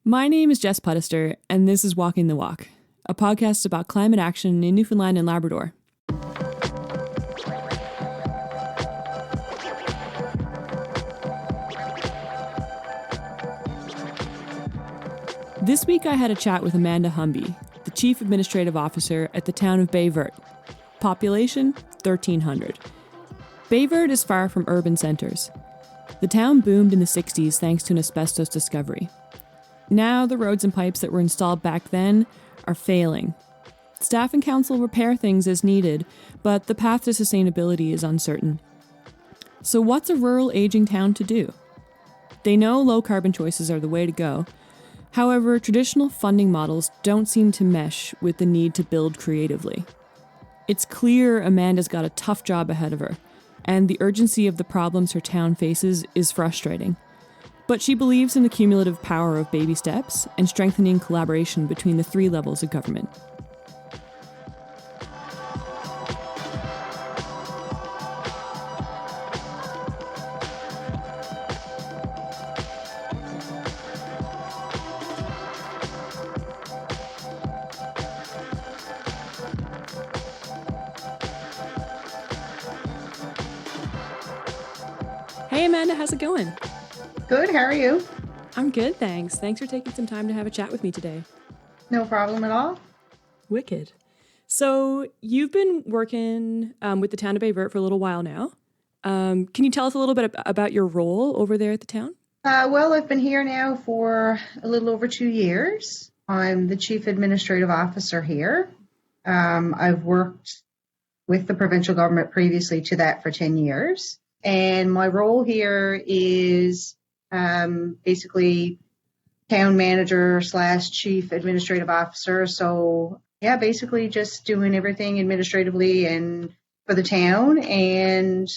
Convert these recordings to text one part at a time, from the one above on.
My name is Jess Puddister, and this is Walking the Walk, a podcast about climate action in Newfoundland and Labrador. This week I had a chat with Amanda Humby, the Chief Administrative Officer at the town of Baie Verte. Population, 1,300. Baie Verte is far from urban centres. The town boomed in the 60s thanks to an asbestos discovery. Now the roads and pipes that were installed back then are failing. Staff and council repair things as needed, but the path to sustainability is uncertain. So what's a rural aging town to do? They know low carbon choices are the way to go. However, traditional funding models don't seem to mesh with the need to build creatively. It's clear Amanda's got a tough job ahead of her, and the urgency of the problems her town faces is frustrating. But she believes in the cumulative power of baby steps and strengthening collaboration between the three levels of government. Hey Amanda, how's it going? Good, how are you? I'm good, thanks. Thanks for taking some time to have a chat with me today. No problem at all. Wicked. So you've been working with the town of Baie Verte for a little while now. Can you tell us a little bit about your role over there at the town? Well, I've been here now for a little over 2 years. I'm the Chief Administrative Officer here. I've worked with the provincial government previously to that for 10 years. And my role here is basically town manager / chief administrative officer. So yeah, basically just doing everything administratively and for the town and,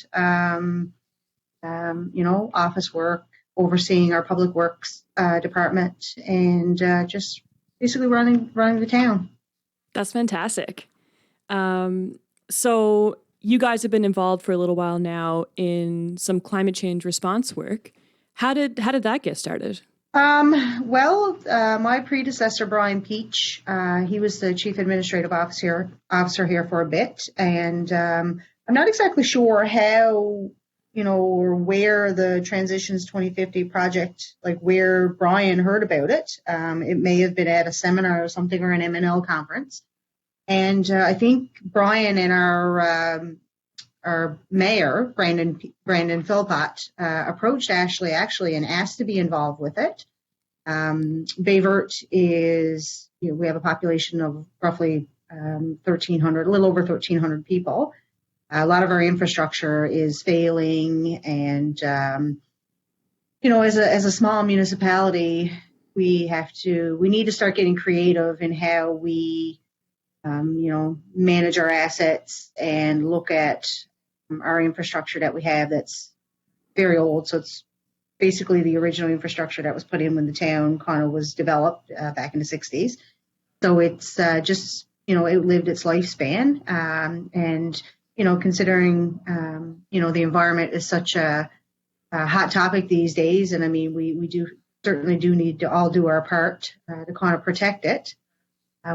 office work, overseeing our public works department and just basically running the town. That's fantastic. So you guys have been involved for a little while now in some climate change response work. How did that get started? My predecessor, Brian Peach, he was the chief administrative officer here for a bit. And I'm not exactly sure how, or where the Transitions 2050 project, like where Brian heard about it. It may have been at a seminar or something or an MNL conference. And I think Brian and our mayor, Brandon Philpott, approached Ashley actually and asked to be involved with it. Baie Verte is, we have a population of roughly 1,300, a little over 1,300 people. A lot of our infrastructure is failing, and as a small municipality, we need to start getting creative in how we manage our assets and look at our infrastructure that we have that's very old. So it's basically the original infrastructure that was put in when the town kind of was developed back in the 60s. So it's just, it lived its lifespan. And considering, the environment is such a hot topic these days. And I mean, we certainly need to all do our part to kind of protect it.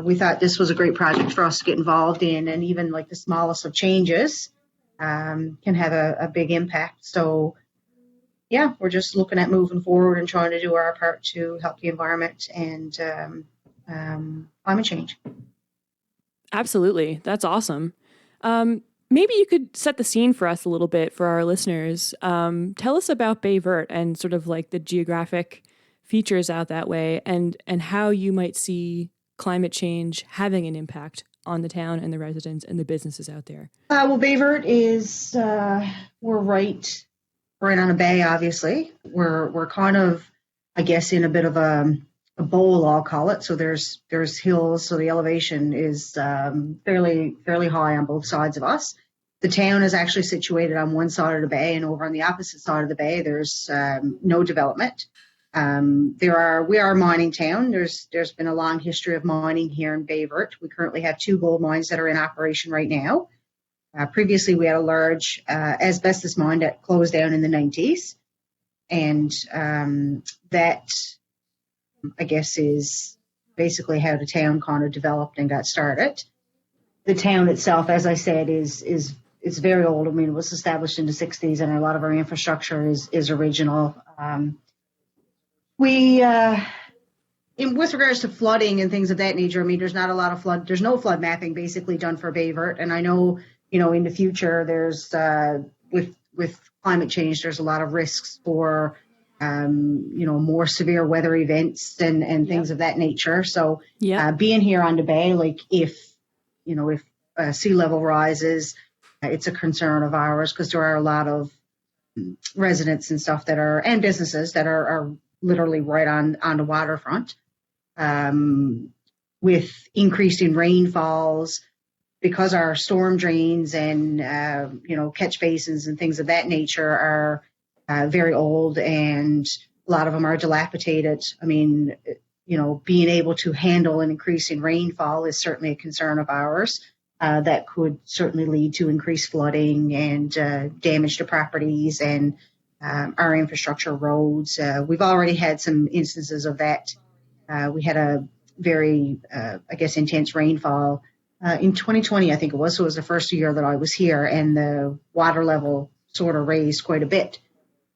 We thought this was a great project for us to get involved in, and even like the smallest of changes can have a big impact. So, yeah, we're just looking at moving forward and trying to do our part to help the environment and climate change. Absolutely. That's awesome. Maybe you could set the scene for us a little bit for our listeners. Tell us about Baie Verte and sort of like the geographic features out that way and how you might see climate change having an impact on the town and the residents and the businesses out there. Baie Verte is, we're right on a bay, obviously. We're kind of, I guess, in a bit of a bowl, I'll call it. So there's hills, so the elevation is fairly high on both sides of us. The town is actually situated on one side of the bay, and over on the opposite side of the bay, there's no development. We are a mining town. There's been a long history of mining here in Baie Verte. We currently have 2 gold mines that are in operation right now. Previously, we had a large asbestos mine that closed down in the 90s. And that I guess, is basically how the town kind of developed and got started. The town itself, as I said, is very old. I mean, it was established in the 60s, and a lot of our infrastructure is original. With regards to flooding and things of that nature, I mean, there's not a lot of flood. There's no flood mapping basically done for Baie Verte, and I know, in the future, there's with climate change, there's a lot of risks for more severe weather events and things of that nature. So being here on the Bay, like if sea level rises, it's a concern of ours because there are a lot of residents and stuff and businesses that are literally right on the waterfront. With increasing rainfalls, because our storm drains and catch basins and things of that nature are very old, and a lot of them are dilapidated. I mean, being able to handle an increasing rainfall is certainly a concern of ours. That could certainly lead to increased flooding and damage to properties and our infrastructure, roads. We've already had some instances of that. We had a very, intense rainfall in 2020, I think it was. So it was the first year that I was here, and the water level sort of raised quite a bit.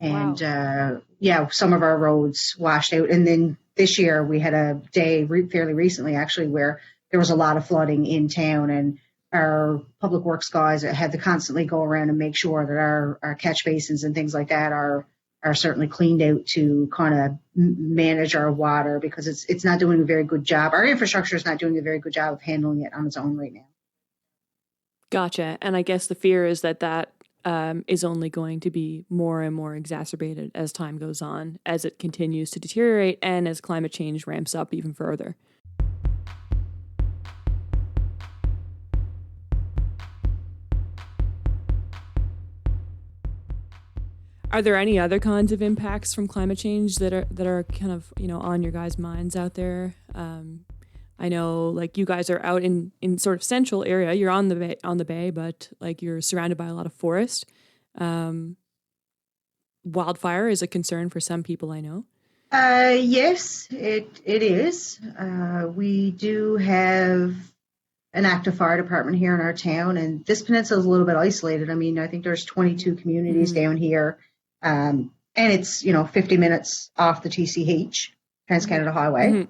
And some of our roads washed out. And then this year we had a day fairly recently, actually, where there was a lot of flooding in town, and our public works guys had to constantly go around and make sure that our catch basins and things like that are certainly cleaned out to kind of manage our water, because it's not doing a very good job. Our infrastructure is not doing a very good job of handling it on its own right now. Gotcha. And I guess the fear is that is only going to be more and more exacerbated as time goes on, as it continues to deteriorate and as climate change ramps up even further. Are there any other kinds of impacts from climate change that are kind of, on your guys' minds out there? I know, like, you guys are out in sort of central area. You're on the bay, but like you're surrounded by a lot of forest. Wildfire is a concern for some people, I know. Yes, it is. We do have an active fire department here in our town, and this peninsula is a little bit isolated. I mean, I think there's 22 communities down here, and it's 50 minutes off the TCH, Trans Canada Highway.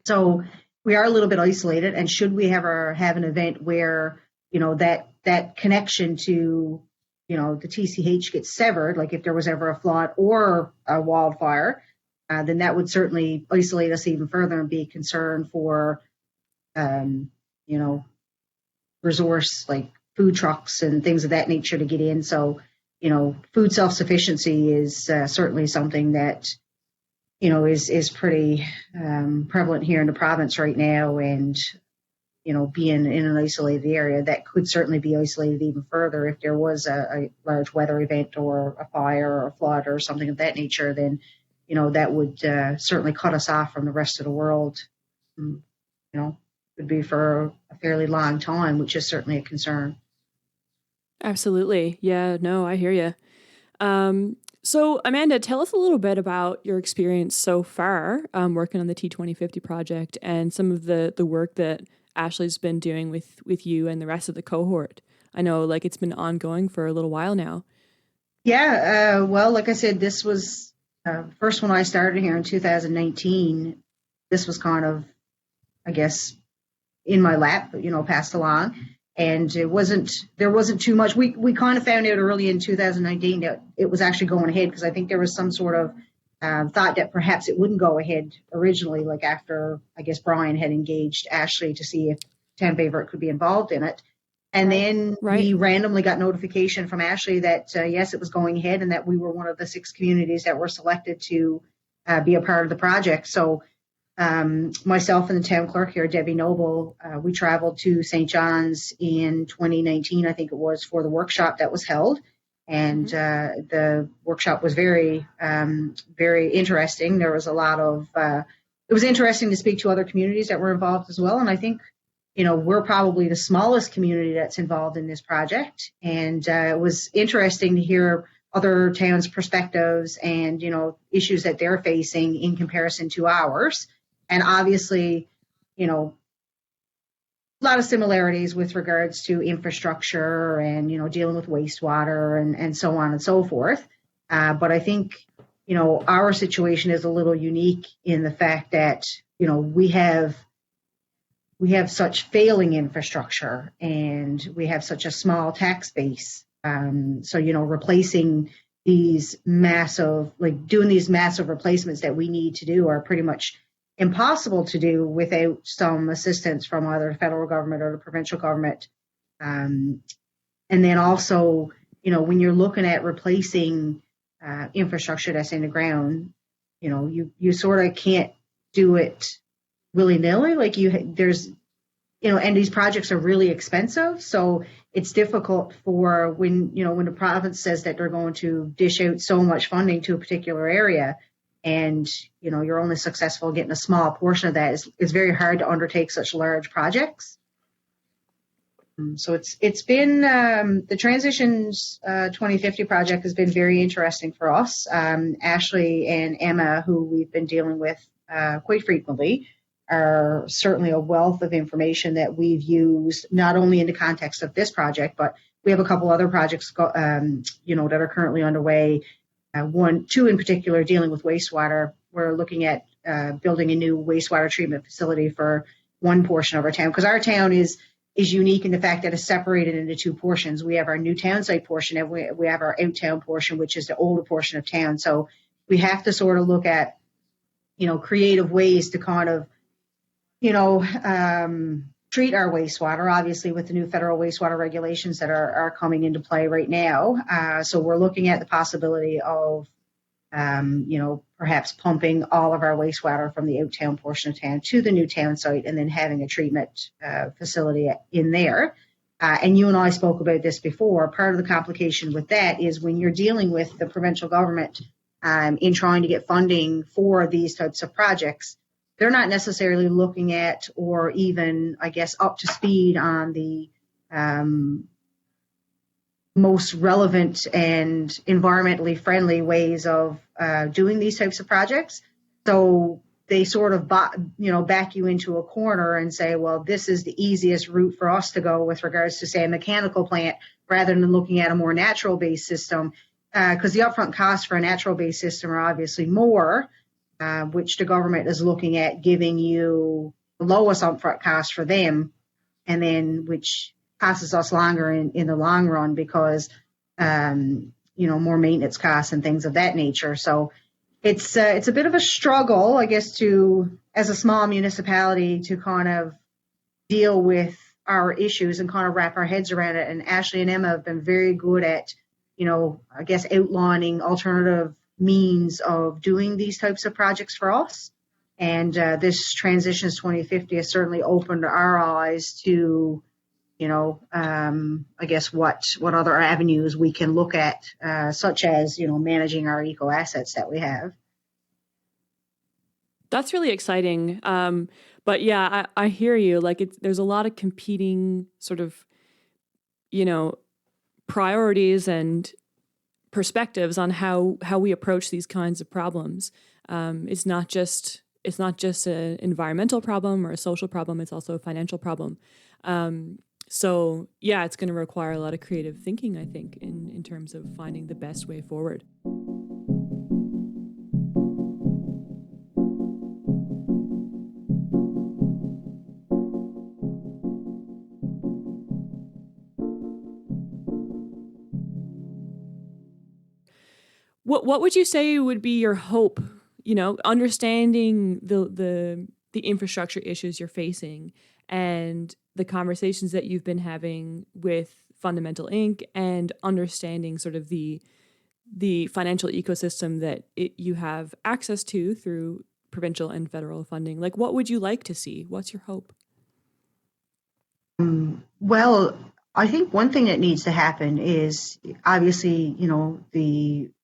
So we are a little bit isolated, and should we ever have an event where that connection to the TCH gets severed, like if there was ever a flood or a wildfire, then that would certainly isolate us even further and be a concern for resource like food trucks and things of that nature to get in. So food self-sufficiency is certainly something that is pretty prevalent here in the province right now, and being in an isolated area, that could certainly be isolated even further if there was a large weather event or a fire or a flood or something of that nature. Then that would certainly cut us off from the rest of the world. Would be for a fairly long time, which is certainly a concern. Absolutely. Yeah, no, I hear you. So, Amanda, tell us a little bit about your experience so far working on the T2050 project and some of the work that Ashley's been doing with you and the rest of the cohort. I know, like, it's been ongoing for a little while now. Yeah, well, like I said, this was first when I started here in 2019. This was kind of, I guess, in my lap, passed along. And there wasn't too much. We kind of found out early in 2019 that it was actually going ahead, because I think there was some sort of thought that perhaps it wouldn't go ahead originally, like after, I guess, Brian had engaged Ashley to see if Town Baie Verte could be involved in it. And then we randomly got notification from Ashley that, yes, it was going ahead, and that we were one of the 6 communities that were selected to be a part of the project. So myself and the town clerk here, Debbie Noble, we traveled to St. John's in 2019, I think it was, for the workshop that was held. And the workshop was very, very interesting. There was a lot of, it was interesting to speak to other communities that were involved as well. And I think, we're probably the smallest community that's involved in this project. And it was interesting to hear other towns' perspectives and, issues that they're facing in comparison to ours. And obviously, a lot of similarities with regards to infrastructure and, dealing with wastewater and so on and so forth. But I think, our situation is a little unique in the fact that, we have such failing infrastructure and we have such a small tax base. So, replacing these massive, doing these massive replacements that we need to do are pretty much impossible to do without some assistance from either the federal government or the provincial government. And then also, when you're looking at replacing infrastructure that's in the ground, you sort of can't do it willy-nilly. There's, and these projects are really expensive. So it's difficult for when the province says that they're going to dish out so much funding to a particular area, and you're only successful getting a small portion of that. It's very hard to undertake such large projects. So it's been the Transitions 2050 project has been very interesting for us. Ashley and Emma, who we've been dealing with quite frequently, are certainly a wealth of information that we've used not only in the context of this project, but we have a couple other projects that are currently underway. Two in particular dealing with wastewater. We're looking at building a new wastewater treatment facility for one portion of our town, because our town is unique in the fact that it's separated into two portions. We have our new town site portion, and we have our out town portion, which is the older portion of town. So we have to sort of look at, creative ways to kind of, treat our wastewater, obviously with the new federal wastewater regulations that are coming into play right now. So we're looking at the possibility of, perhaps pumping all of our wastewater from the out-town portion of town to the new town site and then having a treatment facility in there. And you and I spoke about this before. Part of the complication with that is when you're dealing with the provincial government in trying to get funding for these types of projects, they're not necessarily looking at or even, I guess, up to speed on the most relevant and environmentally friendly ways of doing these types of projects. So they sort of, back you into a corner and say, well, this is the easiest route for us to go with regards to, say, a mechanical plant, rather than looking at a more natural-based system, because the upfront costs for a natural-based system are obviously more, which the government is looking at giving you the lowest upfront cost for them, and then which costs us longer in the long run because, more maintenance costs and things of that nature. So it's a bit of a struggle, I guess, as a small municipality to kind of deal with our issues and kind of wrap our heads around it. And Ashley and Emma have been very good at, I guess, outlining alternative means of doing these types of projects for us. And this Transitions 2050 has certainly opened our eyes to, I guess what other avenues we can look at, such as, managing our eco assets that we have. That's really exciting. But yeah, I hear you. There's a lot of competing sort of, priorities and perspectives on how we approach these kinds of problems. It's not just an environmental problem or a social problem. It's also a financial problem. So yeah, it's going to require a lot of creative thinking, I think, in terms of finding the best way forward. What would you say would be your hope? Understanding the infrastructure issues you're facing and the conversations that you've been having with Fundamental Inc. and understanding sort of the financial ecosystem that you have access to through provincial and federal funding. What would you like to see? What's your hope? Well, I think one thing that needs to happen is obviously,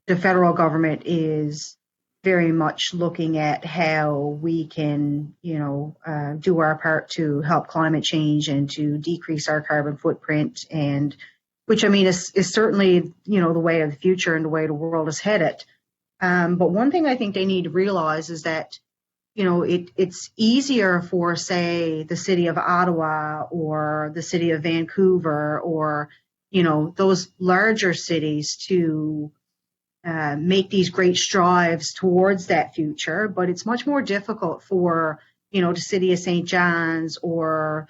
the federal government is very much looking at how we can, do our part to help climate change and to decrease our carbon footprint. And which I mean is certainly, the way of the future and the way the world is headed. But one thing I think they need to realize is that, it's easier for, say, the city of Ottawa or the city of Vancouver or, those larger cities to make these great strides towards that future. But it's much more difficult for, the city of St. John's or,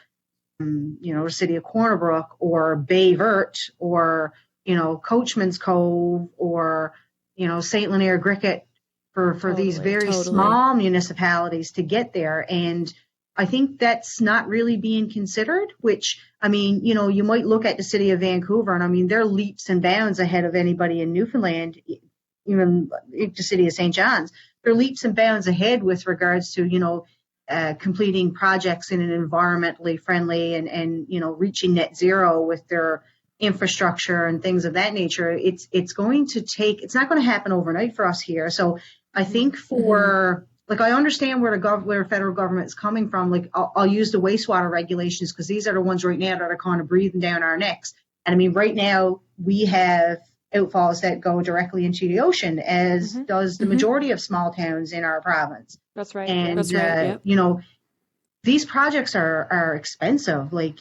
the city of Corner Brook or Baie Verte or, Coachman's Cove or, St. Lenaire Griquet for these very small municipalities to get there. And I think that's not really being considered, which, I mean, you might look at the city of Vancouver and I mean, they're leaps and bounds ahead of anybody in Newfoundland, even the city of St. John's. They're leaps and bounds ahead with regards to, completing projects in an environmentally friendly and reaching net zero with their infrastructure and things of that nature. It's going to take, it's not going to happen overnight for us here. So I think I understand where the federal government is coming from. Like I'll use the wastewater regulations because these are the ones right now that are kind of breathing down our necks. And I mean, right now we have outfalls that go directly into the ocean, as does the majority of small towns in our province. That's right. And, That's right. Yep. These projects are expensive. Like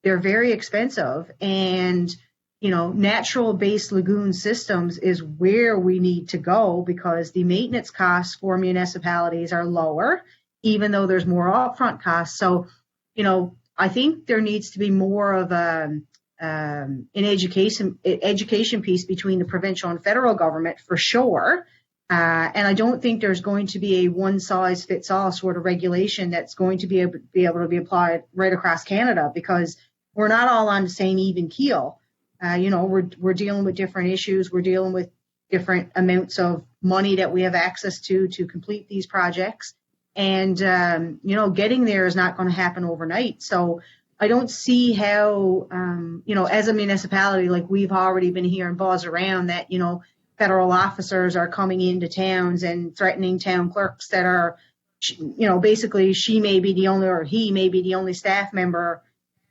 they're very expensive. And, natural-based lagoon systems is where we need to go because the maintenance costs for municipalities are lower, even though there's more upfront costs. So, I think there needs to be more of an education piece between the provincial and federal government for sure. And I don't think there's going to be a one-size-fits-all sort of regulation that's going to be able to be applied right across Canada because we're not all on the same even keel. We're dealing with different issues. We're dealing with different amounts of money that we have access to complete these projects. And, getting there is not going to happen overnight. So I don't see how, as a municipality, like we've already been hearing buzz around that, federal officers are coming into towns and threatening town clerks that are, basically she may be the only or he may be the only staff member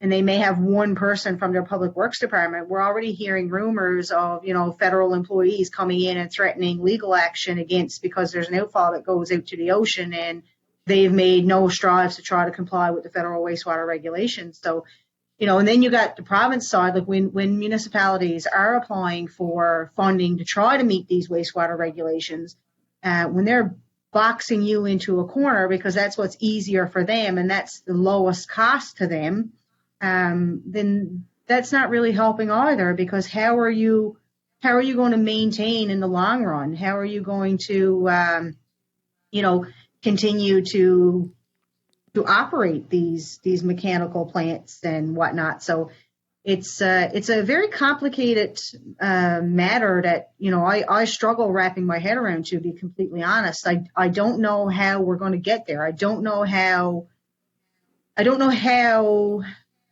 and they may have one person from their public works department. We're already hearing rumors of, federal employees coming in and threatening legal action against because there's an outfall that goes out to the ocean and they've made no strides to try to comply with the federal wastewater regulations. So, and then you got the province side, like when municipalities are applying for funding to try to meet these wastewater regulations, when they're boxing you into a corner because that's what's easier for them and that's the lowest cost to them, then that's not really helping either because how are you going to maintain in the long run? How are you going to, continue to operate these mechanical plants and whatnot? So it's a very complicated matter that I struggle wrapping my head around, to be completely honest. I don't know how we're going to get there. I don't know how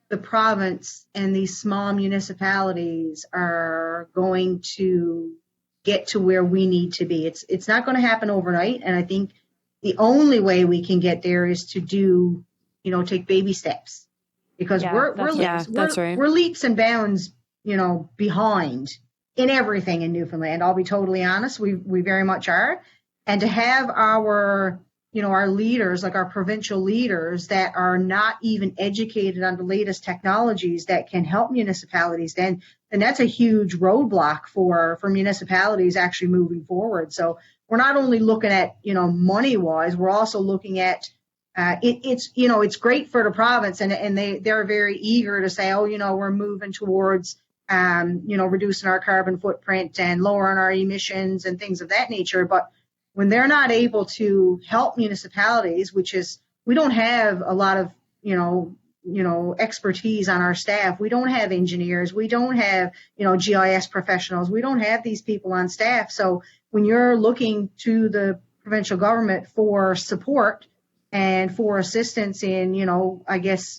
the province and these small municipalities are going to get to where we need to be. It's not going to happen overnight, and I think the only way we can get there is to take baby steps because we're leaps and bounds, behind in everything in Newfoundland. I'll be totally honest. We very much are. And to have our leaders, like our provincial leaders that are not even educated on the latest technologies that can help municipalities, then that's a huge roadblock for municipalities actually moving forward. So we're not only looking at, money wise, we're also looking at, it's great for the province and they're very eager to say, we're moving towards, reducing our carbon footprint and lowering our emissions and things of that nature. But when they're not able to help municipalities, which is, we don't have a lot of, expertise on our staff. We don't have engineers. We don't have, GIS professionals. We don't have these people on staff. So when you're looking to the provincial government for support and for assistance in,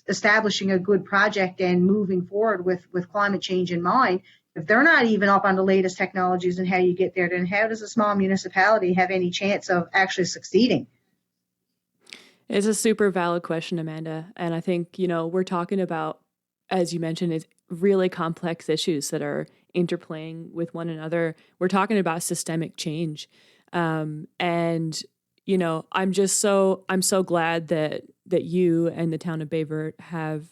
establishing a good project and moving forward with climate change in mind, if they're not even up on the latest technologies and how you get there, then how does a small municipality have any chance of actually succeeding? It's a super valid question, Amanda. And I think, we're talking about, as you mentioned, is really complex issues that are interplaying with one another. We're talking about systemic change. And, you know, I'm so glad that you and the town of Baie Verte have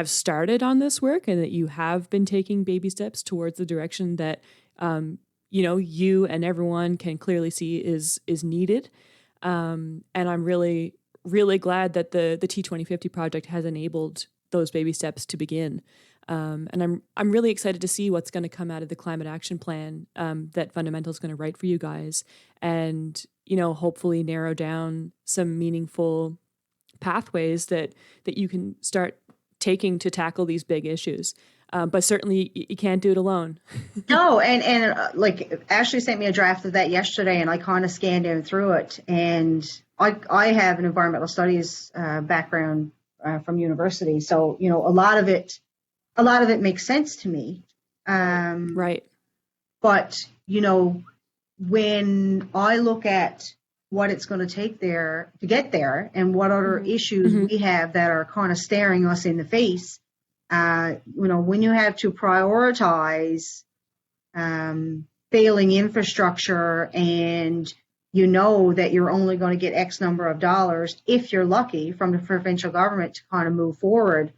started on this work, and that you have been taking baby steps towards the direction that, you know, you and everyone can clearly see is needed. And I'm really, really glad that the T2050 project has enabled those baby steps to begin. And I'm really excited to see what's going to come out of the climate action plan that Fundamental is going to write for you guys, and, you know, hopefully narrow down some meaningful pathways that you can start taking to tackle these big issues. But certainly you can't do it alone. No, and like Ashley sent me a draft of that yesterday, and I kind of scanned in through it. And I have an environmental studies background from university, so you know a lot of it makes sense to me. Right. But you know, when I look at what it's going to take there to get there, and what other issues we have that are kind of staring us in the face. You know, when you have to prioritize failing infrastructure, and you know that you're only going to get X number of dollars, if you're lucky, from the provincial government to kind of move forward,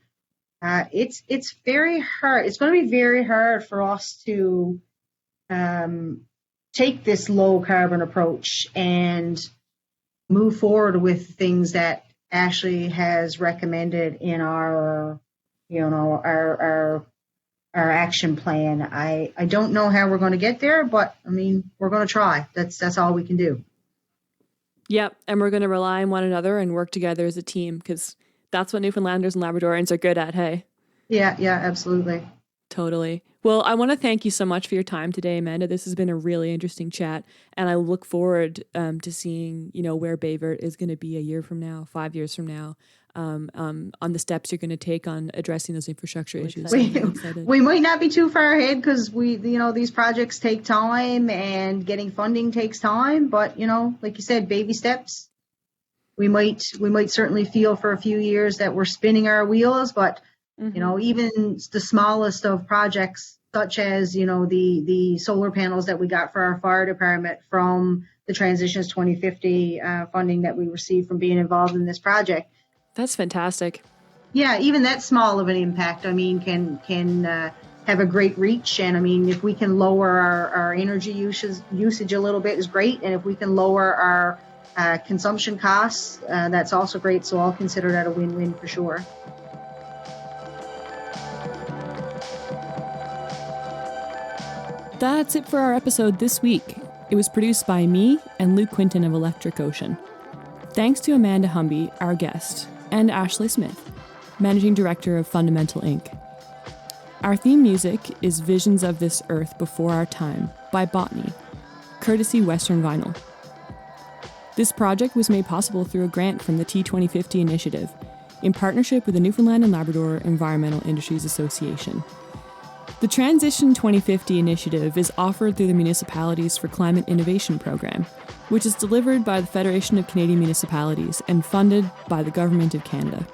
it's very hard. It's going to be very hard for us to take this low carbon approach and move forward with things that Ashley has recommended in our action plan. I don't know how we're going to get there, but I mean, we're going to try. That's all we can do. Yep. And we're going to rely on one another and work together as a team, because that's what Newfoundlanders and Labradorians are good at. Hey. Yeah, absolutely. Totally. Well, I want to thank you so much for your time today, Amanda. This has been a really interesting chat, and I look forward to seeing, you know, where Baie Verte is going to be a year from now, 5 years from now, on the steps you're going to take on addressing those infrastructure issues. We might not be too far ahead, because these projects take time, and getting funding takes time. But you know, like you said, baby steps. We might certainly feel for a few years that we're spinning our wheels, but you know, even the smallest of projects, such as, you know, the solar panels that we got for our fire department from the Transitions 2050 funding that we received from being involved in this project. That's fantastic. Yeah, even that small of an impact, I mean, can have a great reach. And I mean, if we can lower our energy usage a little bit is great. And if we can lower our consumption costs, that's also great. So I'll consider that a win-win for sure. That's it for our episode this week. It was produced by me and Luke Quinton of Electric Ocean. Thanks to Amanda Humby, our guest, and Ashley Smith, Managing Director of Fundamental Inc. Our theme music is Visions of This Earth Before Our Time by Botany, courtesy Western Vinyl. This project was made possible through a grant from the T2050 initiative in partnership with the Newfoundland and Labrador Environmental Industries Association. The Transition 2050 initiative is offered through the Municipalities for Climate Innovation program, which is delivered by the Federation of Canadian Municipalities and funded by the Government of Canada.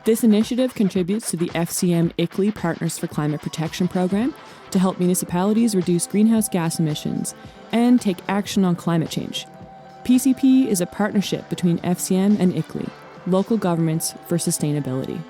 This initiative contributes to the FCM ICLEI Partners for Climate Protection program to help municipalities reduce greenhouse gas emissions and take action on climate change. PCP is a partnership between FCM and ICLEI, local governments for sustainability.